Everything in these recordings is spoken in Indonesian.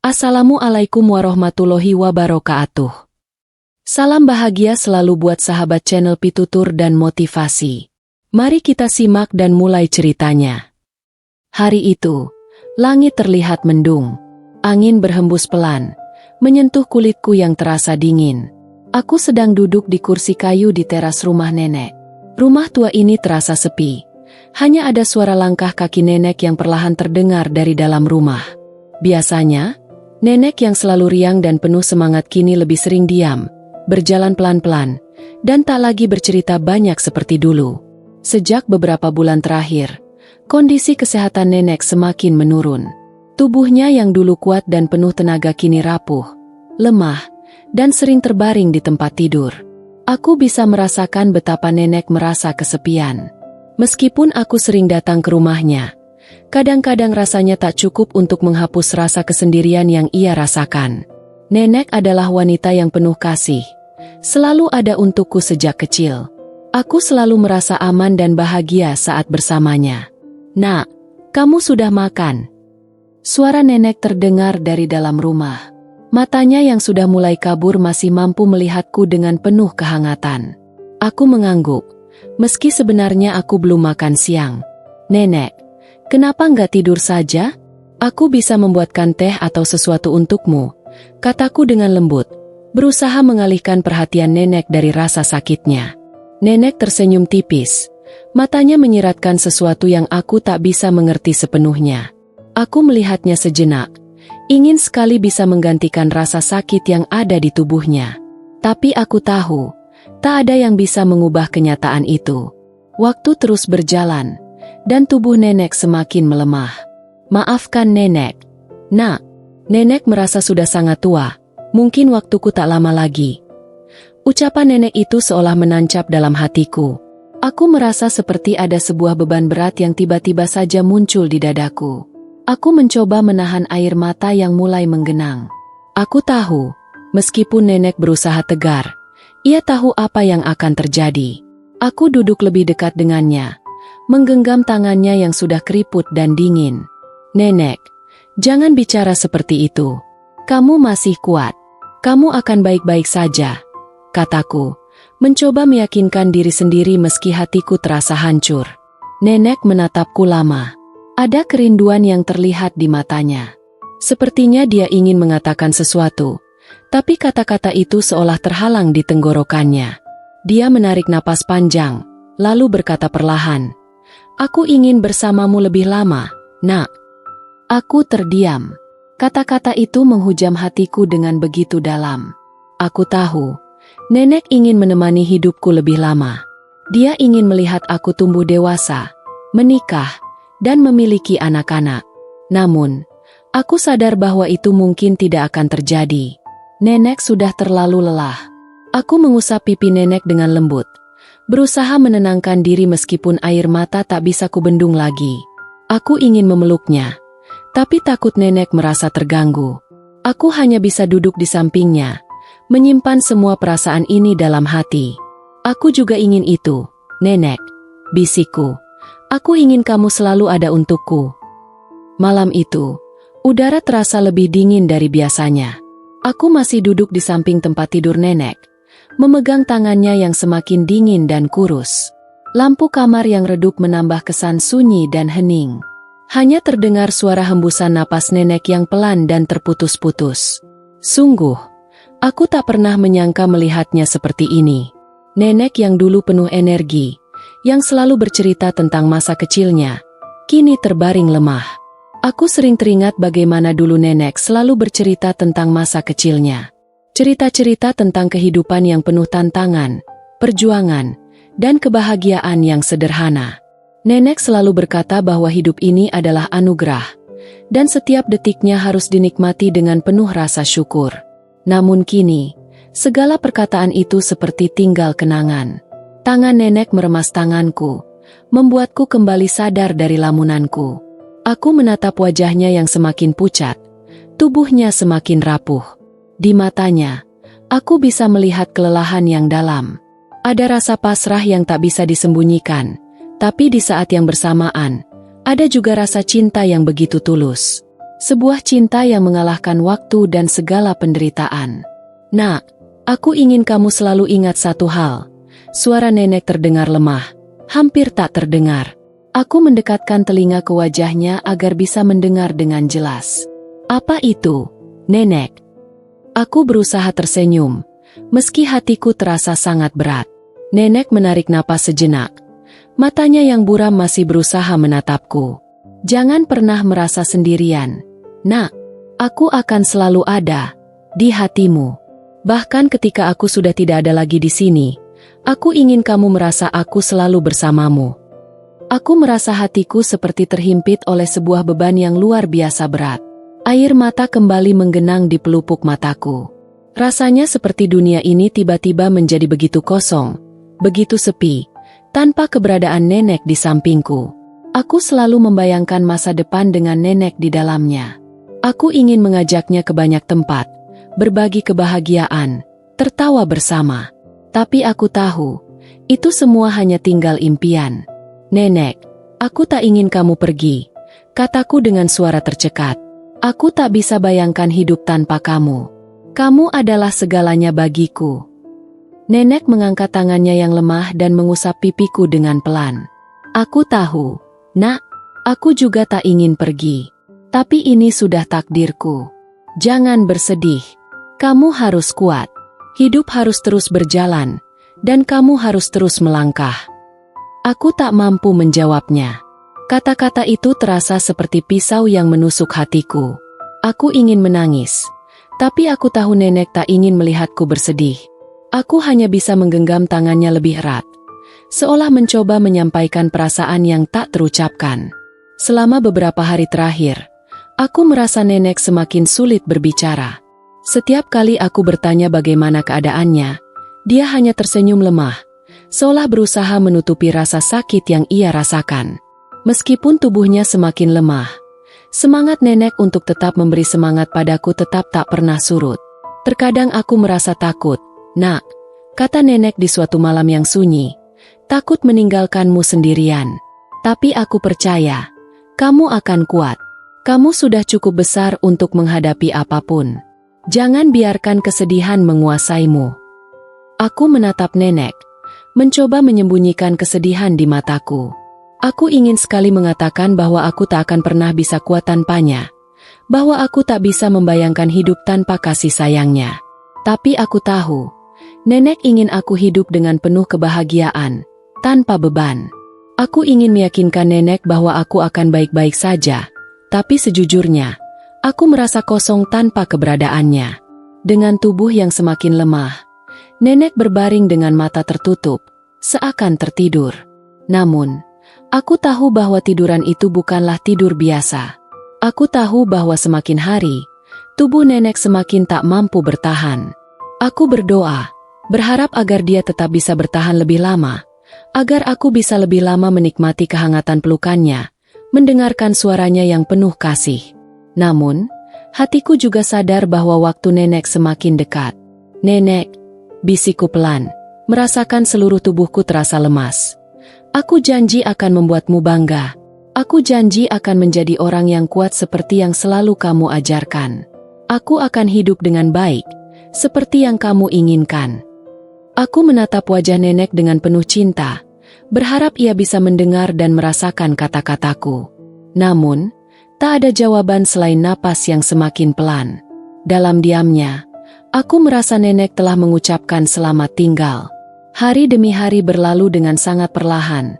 Assalamualaikum warahmatullahi wabarakatuh. Salam bahagia selalu buat sahabat channel Pitutur dan Motivasi. Mari kita simak dan mulai ceritanya. Hari itu, langit terlihat mendung. Angin berhembus pelan, menyentuh kulitku yang terasa dingin. Aku sedang duduk di kursi kayu di teras rumah nenek. Rumah tua ini terasa sepi. Hanya ada suara langkah kaki nenek yang perlahan terdengar dari dalam rumah. Biasanya, nenek yang selalu riang dan penuh semangat kini lebih sering diam, berjalan pelan-pelan, dan tak lagi bercerita banyak seperti dulu. Sejak beberapa bulan terakhir, kondisi kesehatan nenek semakin menurun. Tubuhnya yang dulu kuat dan penuh tenaga kini rapuh, lemah, dan sering terbaring di tempat tidur. Aku bisa merasakan betapa nenek merasa kesepian. Meskipun aku sering datang ke rumahnya, kadang-kadang rasanya tak cukup untuk menghapus rasa kesendirian yang ia rasakan. Nenek adalah wanita yang penuh kasih. Selalu ada untukku sejak kecil. Aku selalu merasa aman dan bahagia saat bersamanya. "Nak, kamu sudah makan?" Suara nenek terdengar dari dalam rumah. Matanya yang sudah mulai kabur masih mampu melihatku dengan penuh kehangatan. Aku mengangguk, meski sebenarnya aku belum makan siang. "Nenek, kenapa nggak tidur saja? Aku bisa membuatkan teh atau sesuatu untukmu," kataku dengan lembut, berusaha mengalihkan perhatian nenek dari rasa sakitnya. Nenek tersenyum tipis, matanya menyiratkan sesuatu yang aku tak bisa mengerti sepenuhnya. Aku melihatnya sejenak, ingin sekali bisa menggantikan rasa sakit yang ada di tubuhnya. Tapi aku tahu, tak ada yang bisa mengubah kenyataan itu. Waktu terus berjalan, dan tubuh nenek semakin melemah. "Maafkan nenek." "Nak." Nenek merasa sudah sangat tua, mungkin waktuku tak lama lagi. Ucapan nenek itu seolah menancap dalam hatiku. Aku merasa seperti ada sebuah beban berat yang tiba-tiba saja muncul di dadaku. Aku mencoba menahan air mata yang mulai menggenang. Aku tahu, meskipun nenek berusaha tegar, ia tahu apa yang akan terjadi. Aku duduk lebih dekat dengannya, menggenggam tangannya yang sudah keriput dan dingin. "Nenek, jangan bicara seperti itu. Kamu masih kuat. Kamu akan baik-baik saja," kataku, mencoba meyakinkan diri sendiri meski hatiku terasa hancur. Nenek menatapku lama. Ada kerinduan yang terlihat di matanya. Sepertinya dia ingin mengatakan sesuatu, tapi kata-kata itu seolah terhalang di tenggorokannya. Dia menarik napas panjang, lalu berkata perlahan, "Aku ingin bersamamu lebih lama, Nak." Aku terdiam. Kata-kata itu menghujam hatiku dengan begitu dalam. Aku tahu, nenek ingin menemani hidupku lebih lama. Dia ingin melihat aku tumbuh dewasa, menikah, dan memiliki anak-anak. Namun, aku sadar bahwa itu mungkin tidak akan terjadi. Nenek sudah terlalu lelah. Aku mengusap pipi nenek dengan lembut, berusaha menenangkan diri meskipun air mata tak bisa kubendung lagi. Aku ingin memeluknya, tapi takut nenek merasa terganggu. Aku hanya bisa duduk di sampingnya, menyimpan semua perasaan ini dalam hati. "Aku juga ingin itu, nenek," bisikku. "Aku ingin kamu selalu ada untukku." Malam itu, udara terasa lebih dingin dari biasanya. Aku masih duduk di samping tempat tidur nenek, memegang tangannya yang semakin dingin dan kurus. Lampu kamar yang redup menambah kesan sunyi dan hening. Hanya terdengar suara hembusan napas nenek yang pelan dan terputus-putus. Sungguh, aku tak pernah menyangka melihatnya seperti ini. Nenek yang dulu penuh energi, yang selalu bercerita tentang masa kecilnya, kini terbaring lemah. Aku sering teringat bagaimana dulu nenek selalu bercerita tentang masa kecilnya. Cerita-cerita tentang kehidupan yang penuh tantangan, perjuangan, dan kebahagiaan yang sederhana. Nenek selalu berkata bahwa hidup ini adalah anugerah, dan setiap detiknya harus dinikmati dengan penuh rasa syukur. Namun kini, segala perkataan itu seperti tinggal kenangan. Tangan nenek meremas tanganku, membuatku kembali sadar dari lamunanku. Aku menatap wajahnya yang semakin pucat, tubuhnya semakin rapuh. Di matanya, aku bisa melihat kelelahan yang dalam. Ada rasa pasrah yang tak bisa disembunyikan, tapi di saat yang bersamaan, ada juga rasa cinta yang begitu tulus. Sebuah cinta yang mengalahkan waktu dan segala penderitaan. Nak, aku ingin kamu selalu ingat satu hal. Suara nenek terdengar lemah, hampir tak terdengar. Aku mendekatkan telinga ke wajahnya agar bisa mendengar dengan jelas. Apa itu, nenek? Aku berusaha tersenyum, meski hatiku terasa sangat berat. Nenek menarik napas sejenak. Matanya yang buram masih berusaha menatapku. Jangan pernah merasa sendirian. Nak, aku akan selalu ada di hatimu. Bahkan ketika aku sudah tidak ada lagi di sini, aku ingin kamu merasa aku selalu bersamamu. Aku merasa hatiku seperti terhimpit oleh sebuah beban yang luar biasa berat. Air mata kembali menggenang di pelupuk mataku. Rasanya seperti dunia ini tiba-tiba menjadi begitu kosong, begitu sepi, tanpa keberadaan nenek di sampingku. Aku selalu membayangkan masa depan dengan nenek di dalamnya. Aku ingin mengajaknya ke banyak tempat, berbagi kebahagiaan, tertawa bersama. Tapi aku tahu, itu semua hanya tinggal impian. Nenek, aku tak ingin kamu pergi, kataku dengan suara tercekat. Aku tak bisa bayangkan hidup tanpa kamu. Kamu adalah segalanya bagiku. Nenek mengangkat tangannya yang lemah dan mengusap pipiku dengan pelan. Aku tahu, nak, aku juga tak ingin pergi. Tapi ini sudah takdirku. Jangan bersedih. Kamu harus kuat. Hidup harus terus berjalan, dan kamu harus terus melangkah. Aku tak mampu menjawabnya. Kata-kata itu terasa seperti pisau yang menusuk hatiku. Aku ingin menangis, tapi aku tahu nenek tak ingin melihatku bersedih. Aku hanya bisa menggenggam tangannya lebih erat, seolah mencoba menyampaikan perasaan yang tak terucapkan. Selama beberapa hari terakhir, aku merasa nenek semakin sulit berbicara. Setiap kali aku bertanya bagaimana keadaannya, dia hanya tersenyum lemah, seolah berusaha menutupi rasa sakit yang ia rasakan. Meskipun tubuhnya semakin lemah, semangat nenek untuk tetap memberi semangat padaku tetap tak pernah surut. Terkadang aku merasa takut, nak, kata nenek di suatu malam yang sunyi, takut meninggalkanmu sendirian. Tapi aku percaya, kamu akan kuat. Kamu sudah cukup besar untuk menghadapi apapun. Jangan biarkan kesedihan menguasaimu. Aku menatap nenek, mencoba menyembunyikan kesedihan di mataku. Aku ingin sekali mengatakan bahwa aku tak akan pernah bisa kuat tanpanya, bahwa aku tak bisa membayangkan hidup tanpa kasih sayangnya. Tapi aku tahu, nenek ingin aku hidup dengan penuh kebahagiaan, tanpa beban. Aku ingin meyakinkan nenek bahwa aku akan baik-baik saja, tapi sejujurnya, aku merasa kosong tanpa keberadaannya. Dengan tubuh yang semakin lemah, nenek berbaring dengan mata tertutup, seakan tertidur. Namun, aku tahu bahwa tiduran itu bukanlah tidur biasa. Aku tahu bahwa semakin hari, tubuh nenek semakin tak mampu bertahan. Aku berdoa, berharap agar dia tetap bisa bertahan lebih lama, agar aku bisa lebih lama menikmati kehangatan pelukannya, mendengarkan suaranya yang penuh kasih. Namun, hatiku juga sadar bahwa waktu nenek semakin dekat. Nenek, bisikku pelan, merasakan seluruh tubuhku terasa lemas. Aku janji akan membuatmu bangga. Aku janji akan menjadi orang yang kuat seperti yang selalu kamu ajarkan. Aku akan hidup dengan baik, seperti yang kamu inginkan. Aku menatap wajah nenek dengan penuh cinta, berharap ia bisa mendengar dan merasakan kata-kataku. Namun, tak ada jawaban selain napas yang semakin pelan. Dalam diamnya, aku merasa nenek telah mengucapkan selamat tinggal. Hari demi hari berlalu dengan sangat perlahan,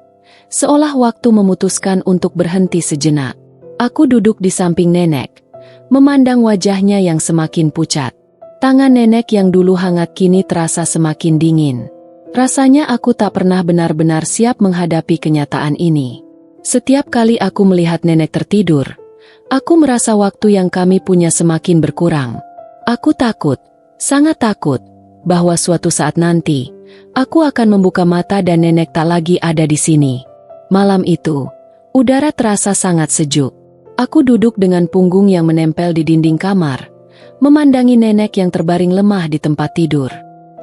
seolah waktu memutuskan untuk berhenti sejenak. Aku duduk di samping nenek, memandang wajahnya yang semakin pucat. Tangan nenek yang dulu hangat kini terasa semakin dingin. Rasanya aku tak pernah benar-benar siap menghadapi kenyataan ini. Setiap kali aku melihat nenek tertidur, aku merasa waktu yang kami punya semakin berkurang. Aku takut, sangat takut, bahwa suatu saat nanti, aku akan membuka mata dan nenek tak lagi ada di sini. Malam itu, udara terasa sangat sejuk. Aku duduk dengan punggung yang menempel di dinding kamar, memandangi nenek yang terbaring lemah di tempat tidur.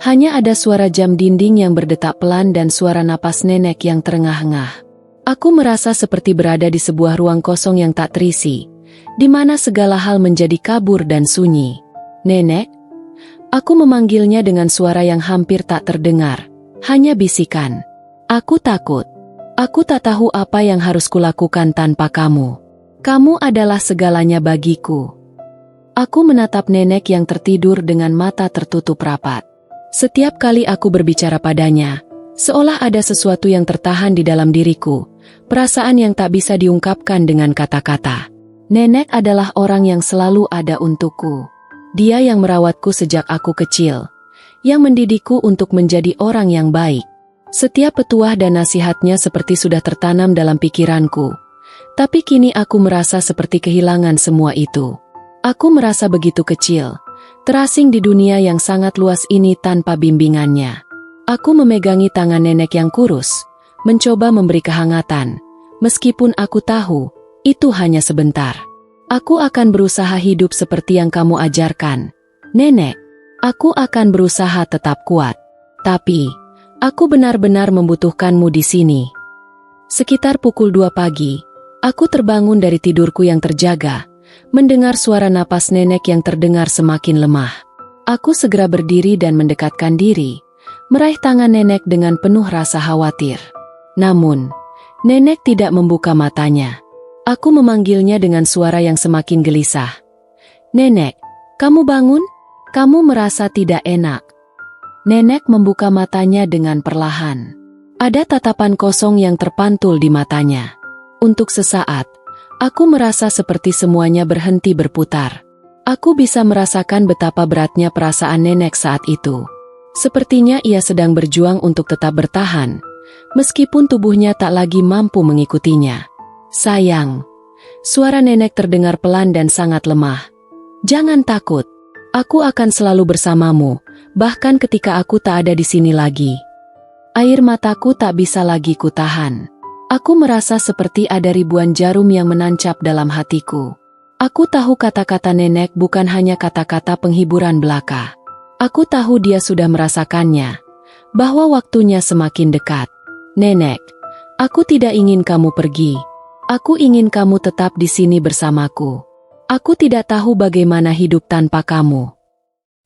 Hanya ada suara jam dinding yang berdetak pelan dan suara napas nenek yang terengah-engah. Aku merasa seperti berada di sebuah ruang kosong yang tak terisi, di mana segala hal menjadi kabur dan sunyi. "Nenek?" Aku memanggilnya dengan suara yang hampir tak terdengar, hanya bisikan. "Aku takut. Aku tak tahu apa yang harus kulakukan tanpa kamu. Kamu adalah segalanya bagiku." Aku menatap nenek yang tertidur dengan mata tertutup rapat. Setiap kali aku berbicara padanya, seolah ada sesuatu yang tertahan di dalam diriku, perasaan yang tak bisa diungkapkan dengan kata-kata. Nenek adalah orang yang selalu ada untukku. Dia yang merawatku sejak aku kecil, yang mendidikku untuk menjadi orang yang baik. Setiap petuah dan nasihatnya seperti sudah tertanam dalam pikiranku. Tapi kini aku merasa seperti kehilangan semua itu. Aku merasa begitu kecil, terasing di dunia yang sangat luas ini tanpa bimbingannya. Aku memegangi tangan nenek yang kurus, mencoba memberi kehangatan, meskipun aku tahu, itu hanya sebentar. "Aku akan berusaha hidup seperti yang kamu ajarkan, Nenek. Aku akan berusaha tetap kuat. Tapi, aku benar-benar membutuhkanmu di sini." Sekitar pukul 2 pagi, aku terbangun dari tidurku yang terjaga, mendengar suara napas nenek yang terdengar semakin lemah. Aku segera berdiri dan mendekatkan diri, meraih tangan nenek dengan penuh rasa khawatir. Namun, nenek tidak membuka matanya. Aku memanggilnya dengan suara yang semakin gelisah. "Nenek, kamu bangun? Kamu merasa tidak enak?" Nenek membuka matanya dengan perlahan. Ada tatapan kosong yang terpantul di matanya. Untuk sesaat, aku merasa seperti semuanya berhenti berputar. Aku bisa merasakan betapa beratnya perasaan nenek saat itu. Sepertinya ia sedang berjuang untuk tetap bertahan, meskipun tubuhnya tak lagi mampu mengikutinya. "Sayang," suara nenek terdengar pelan dan sangat lemah. "Jangan takut. Aku akan selalu bersamamu, bahkan ketika aku tak ada di sini lagi." Air mataku tak bisa lagi kutahan. Aku merasa seperti ada ribuan jarum yang menancap dalam hatiku. Aku tahu kata-kata nenek bukan hanya kata-kata penghiburan belaka. Aku tahu dia sudah merasakannya, bahwa waktunya semakin dekat. "Nenek, aku tidak ingin kamu pergi. Aku ingin kamu tetap di sini bersamaku. Aku tidak tahu bagaimana hidup tanpa kamu."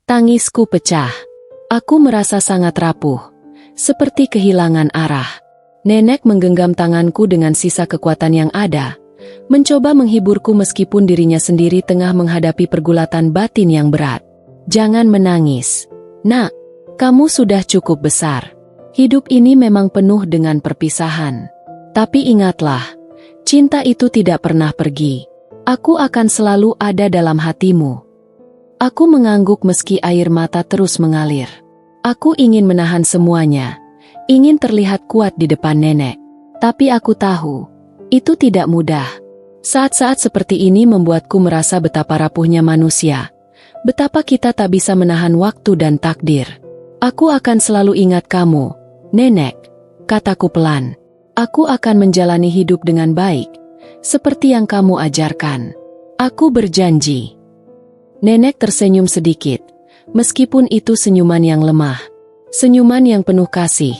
Tangisku pecah. Aku merasa sangat rapuh, seperti kehilangan arah. Nenek menggenggam tanganku dengan sisa kekuatan yang ada, mencoba menghiburku meskipun dirinya sendiri tengah menghadapi pergulatan batin yang berat. "Jangan menangis, Nak. Kamu sudah cukup besar. Hidup ini memang penuh dengan perpisahan. Tapi ingatlah, cinta itu tidak pernah pergi. Aku akan selalu ada dalam hatimu." Aku mengangguk meski air mata terus mengalir. Aku ingin menahan semuanya, ingin terlihat kuat di depan nenek. Tapi aku tahu, itu tidak mudah. Saat-saat seperti ini membuatku merasa betapa rapuhnya manusia, betapa kita tak bisa menahan waktu dan takdir. "Aku akan selalu ingat kamu, Nenek," kataku pelan. "Aku akan menjalani hidup dengan baik, seperti yang kamu ajarkan. Aku berjanji." Nenek tersenyum sedikit, meskipun itu senyuman yang lemah. Senyuman yang penuh kasih,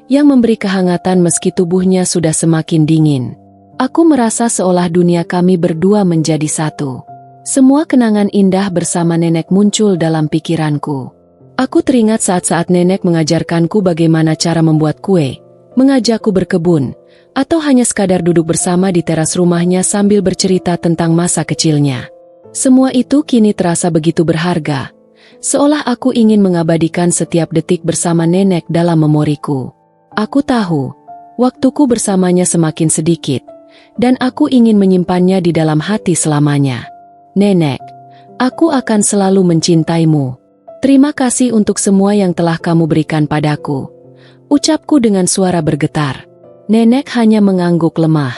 yang memberi kehangatan meski tubuhnya sudah semakin dingin. Aku merasa seolah dunia kami berdua menjadi satu. Semua kenangan indah bersama nenek muncul dalam pikiranku. Aku teringat saat-saat nenek mengajarkanku bagaimana cara membuat kue, mengajakku berkebun, atau hanya sekadar duduk bersama di teras rumahnya sambil bercerita tentang masa kecilnya. Semua itu kini terasa begitu berharga, seolah aku ingin mengabadikan setiap detik bersama nenek dalam memoriku. Aku tahu, waktuku bersamanya semakin sedikit, dan aku ingin menyimpannya di dalam hati selamanya. "Nenek, aku akan selalu mencintaimu. Terima kasih untuk semua yang telah kamu berikan padaku," ucapku dengan suara bergetar. Nenek hanya mengangguk lemah.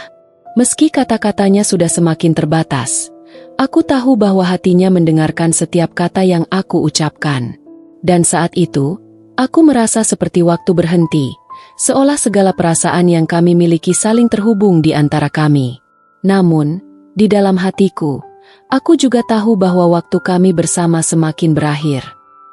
Meski kata-katanya sudah semakin terbatas, aku tahu bahwa hatinya mendengarkan setiap kata yang aku ucapkan. Dan saat itu, aku merasa seperti waktu berhenti, seolah segala perasaan yang kami miliki saling terhubung di antara kami. Namun, di dalam hatiku, aku juga tahu bahwa waktu kami bersama semakin berakhir.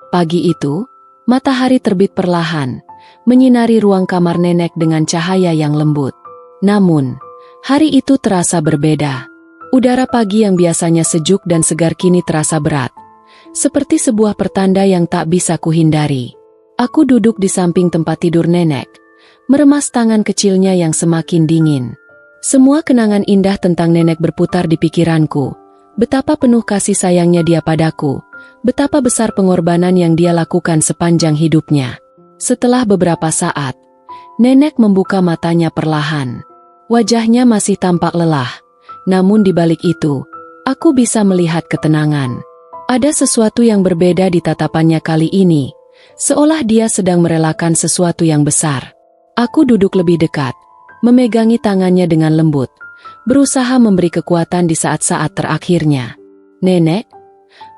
Pagi itu, matahari terbit perlahan, menyinari ruang kamar nenek dengan cahaya yang lembut. Namun, hari itu terasa berbeda. Udara pagi yang biasanya sejuk dan segar kini terasa berat, seperti sebuah pertanda yang tak bisa kuhindari. Aku duduk di samping tempat tidur nenek, meremas tangan kecilnya yang semakin dingin. Semua kenangan indah tentang nenek berputar di pikiranku. Betapa penuh kasih sayangnya dia padaku, betapa besar pengorbanan yang dia lakukan sepanjang hidupnya. Setelah beberapa saat, nenek membuka matanya perlahan. Wajahnya masih tampak lelah. Namun di balik itu, aku bisa melihat ketenangan. Ada sesuatu yang berbeda di tatapannya kali ini, seolah dia sedang merelakan sesuatu yang besar. Aku duduk lebih dekat, memegangi tangannya dengan lembut, berusaha memberi kekuatan di saat-saat terakhirnya. Nenek,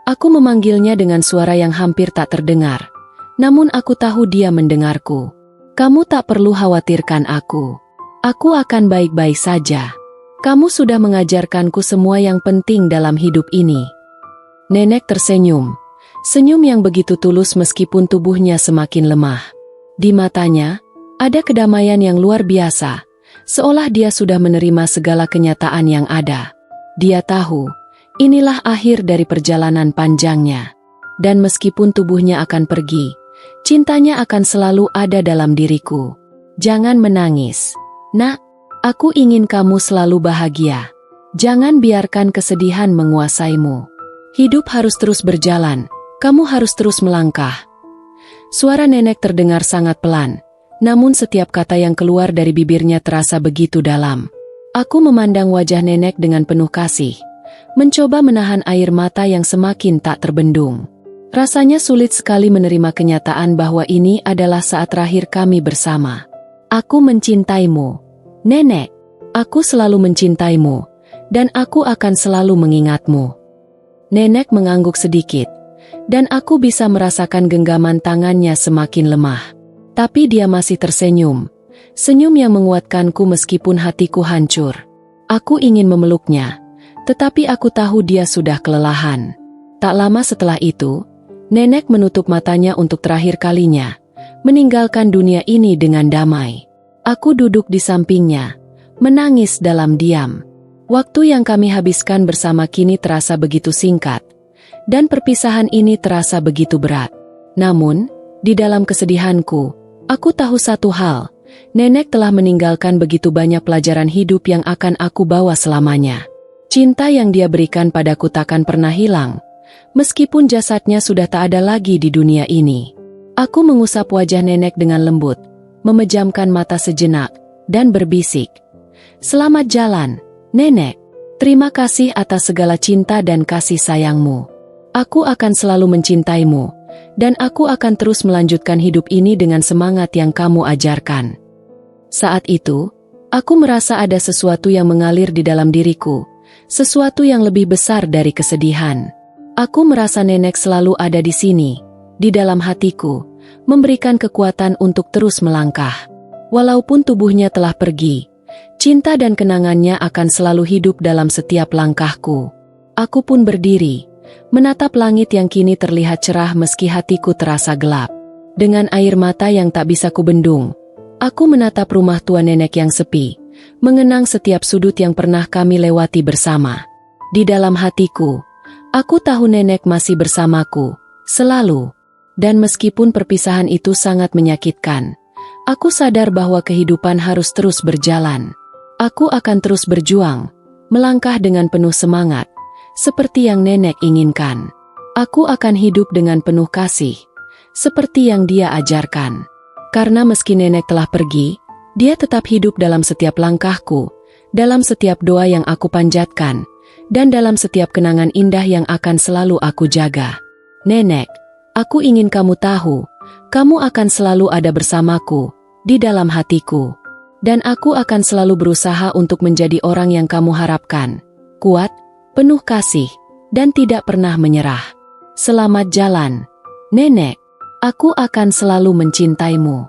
aku memanggilnya dengan suara yang hampir tak terdengar, namun aku tahu dia mendengarku. Kamu tak perlu khawatirkan aku. Aku akan baik-baik saja. Kamu sudah mengajarkanku semua yang penting dalam hidup ini. Nenek tersenyum. Senyum yang begitu tulus meskipun tubuhnya semakin lemah. Di matanya, ada kedamaian yang luar biasa. Seolah dia sudah menerima segala kenyataan yang ada. Dia tahu, inilah akhir dari perjalanan panjangnya. Dan meskipun tubuhnya akan pergi, cintanya akan selalu ada dalam diriku. Jangan menangis, Nak. Aku ingin kamu selalu bahagia. Jangan biarkan kesedihan menguasaimu. Hidup harus terus berjalan, kamu harus terus melangkah. Suara nenek terdengar sangat pelan, namun setiap kata yang keluar dari bibirnya terasa begitu dalam. Aku memandang wajah nenek dengan penuh kasih, mencoba menahan air mata yang semakin tak terbendung. Rasanya sulit sekali menerima kenyataan bahwa ini adalah saat terakhir kami bersama. Aku mencintaimu. Nenek, aku selalu mencintaimu, dan aku akan selalu mengingatmu. Nenek mengangguk sedikit, dan aku bisa merasakan genggaman tangannya semakin lemah. Tapi dia masih tersenyum, senyum yang menguatkanku meskipun hatiku hancur. Aku ingin memeluknya, tetapi aku tahu dia sudah kelelahan. Tak lama setelah itu, nenek menutup matanya untuk terakhir kalinya, meninggalkan dunia ini dengan damai. Aku duduk di sampingnya, menangis dalam diam. Waktu yang kami habiskan bersama kini terasa begitu singkat, dan perpisahan ini terasa begitu berat. Namun, di dalam kesedihanku, aku tahu satu hal, nenek telah meninggalkan begitu banyak pelajaran hidup yang akan aku bawa selamanya. Cinta yang dia berikan padaku takkan pernah hilang, meskipun jasadnya sudah tak ada lagi di dunia ini. Aku mengusap wajah nenek dengan lembut, memejamkan mata sejenak, dan berbisik. Selamat jalan, Nenek. Terima kasih atas segala cinta dan kasih sayangmu. Aku akan selalu mencintaimu, dan aku akan terus melanjutkan hidup ini dengan semangat yang kamu ajarkan. Saat itu, aku merasa ada sesuatu yang mengalir di dalam diriku, sesuatu yang lebih besar dari kesedihan. Aku merasa nenek selalu ada di sini, di dalam hatiku, memberikan kekuatan untuk terus melangkah. Walaupun tubuhnya telah pergi, cinta dan kenangannya akan selalu hidup dalam setiap langkahku. Aku pun berdiri, menatap langit yang kini terlihat cerah meski hatiku terasa gelap. Dengan air mata yang tak bisa kubendung, aku menatap rumah tua nenek yang sepi, mengenang setiap sudut yang pernah kami lewati bersama. Di dalam hatiku, aku tahu nenek masih bersamaku, selalu. Dan meskipun perpisahan itu sangat menyakitkan, aku sadar bahwa kehidupan harus terus berjalan. Aku akan terus berjuang, melangkah dengan penuh semangat, seperti yang nenek inginkan. Aku akan hidup dengan penuh kasih, seperti yang dia ajarkan. Karena meski nenek telah pergi, dia tetap hidup dalam setiap langkahku, dalam setiap doa yang aku panjatkan, dan dalam setiap kenangan indah yang akan selalu aku jaga. Nenek, aku ingin kamu tahu, kamu akan selalu ada bersamaku, di dalam hatiku. Dan aku akan selalu berusaha untuk menjadi orang yang kamu harapkan. Kuat, penuh kasih, dan tidak pernah menyerah. Selamat jalan, Nenek. Aku akan selalu mencintaimu.